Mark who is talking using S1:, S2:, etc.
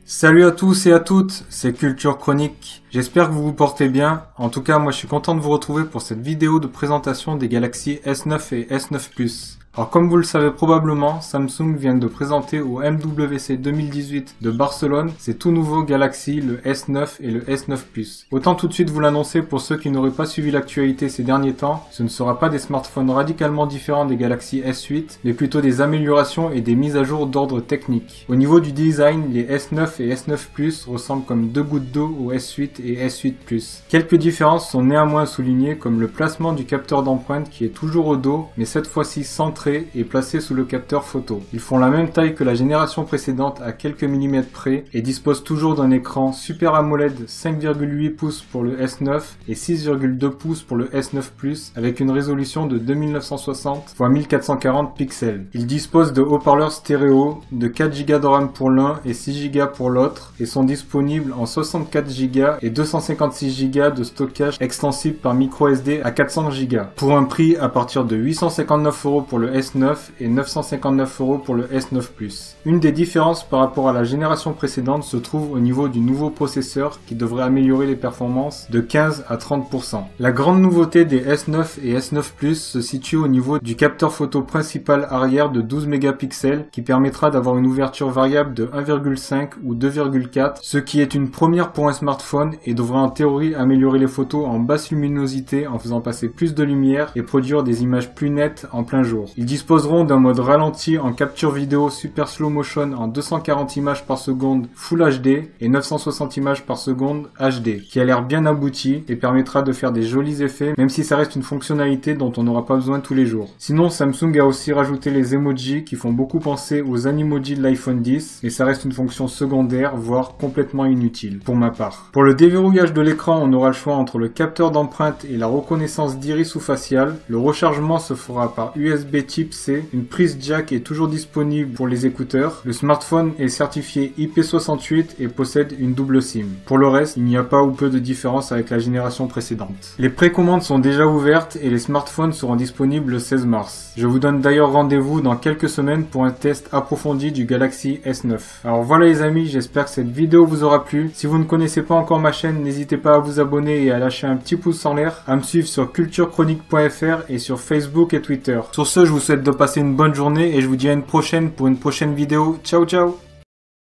S1: Salut à tous et à toutes, c'est Culture Chronique. J'espère que vous vous portez bien. En tout cas, moi je suis content de vous retrouver pour cette vidéo de présentation des Galaxy S9 et S9 Plus. Alors comme vous le savez probablement, Samsung vient de présenter au MWC 2018 de Barcelone ses tout nouveaux Galaxy, le S9 et le S9 Plus. Autant tout de suite vous l'annoncer pour ceux qui n'auraient pas suivi l'actualité ces derniers temps, ce ne sera pas des smartphones radicalement différents des Galaxy S8, mais plutôt des améliorations et des mises à jour d'ordre technique. Au niveau du design, les S9 et S9 Plus ressemblent comme deux gouttes d'eau au S8 et S8 Plus. Quelques différences sont néanmoins soulignées comme le placement du capteur d'empreinte qui est toujours au dos, mais cette fois-ci centré et placé sous le capteur photo. Ils font la même taille que la génération précédente à quelques millimètres près et disposent toujours d'un écran Super AMOLED 5,8 pouces pour le S9 et 6,2 pouces pour le S9 Plus avec une résolution de 2960 x 1440 pixels. Ils disposent de haut-parleurs stéréo, de 4 Go de RAM pour l'un et 6 Go pour l'autre et sont disponibles en 64 Go et 256 Go de stockage extensible par microSD à 400 Go pour un prix à partir de 859 € pour le S9 et 959 € pour le S9 Plus. Une des différences par rapport à la génération précédente se trouve au niveau du nouveau processeur qui devrait améliorer les performances de 15 à 30%. La grande nouveauté des S9 et S9 Plus se situe au niveau du capteur photo principal arrière de 12 mégapixels qui permettra d'avoir une ouverture variable de 1,5 ou 2,4, ce qui est une première pour un smartphone et devrait en théorie améliorer les photos en basse luminosité en faisant passer plus de lumière et produire des images plus nettes en plein jour. Ils disposeront d'un mode ralenti en capture vidéo super slow motion en 240 images par seconde Full HD et 960 images par seconde HD, qui a l'air bien abouti et permettra de faire des jolis effets, même si ça reste une fonctionnalité dont on n'aura pas besoin tous les jours. Sinon, Samsung a aussi rajouté les emojis qui font beaucoup penser aux animojis de l'iPhone X, et ça reste une fonction secondaire, voire complètement inutile, pour ma part. Pour le déverrouillage de l'écran, on aura le choix entre le capteur d'empreinte et la reconnaissance d'iris ou facial. Le rechargement se fera par USB Type C, une prise jack est toujours disponible pour les écouteurs. Le smartphone est certifié IP68 et possède une double SIM. Pour le reste, il n'y a pas ou peu de différence avec la génération précédente. Les précommandes sont déjà ouvertes et les smartphones seront disponibles le 16 mars. Je vous donne d'ailleurs rendez-vous dans quelques semaines pour un test approfondi du Galaxy S9. Alors voilà les amis, j'espère que cette vidéo vous aura plu. Si vous ne connaissez pas encore ma chaîne, n'hésitez pas à vous abonner et à lâcher un petit pouce en l'air, à me suivre sur culturechronique.fr et sur Facebook et Twitter. Sur ce, je vous souhaite de passer une bonne journée et je vous dis à une prochaine pour une prochaine vidéo. Ciao ciao.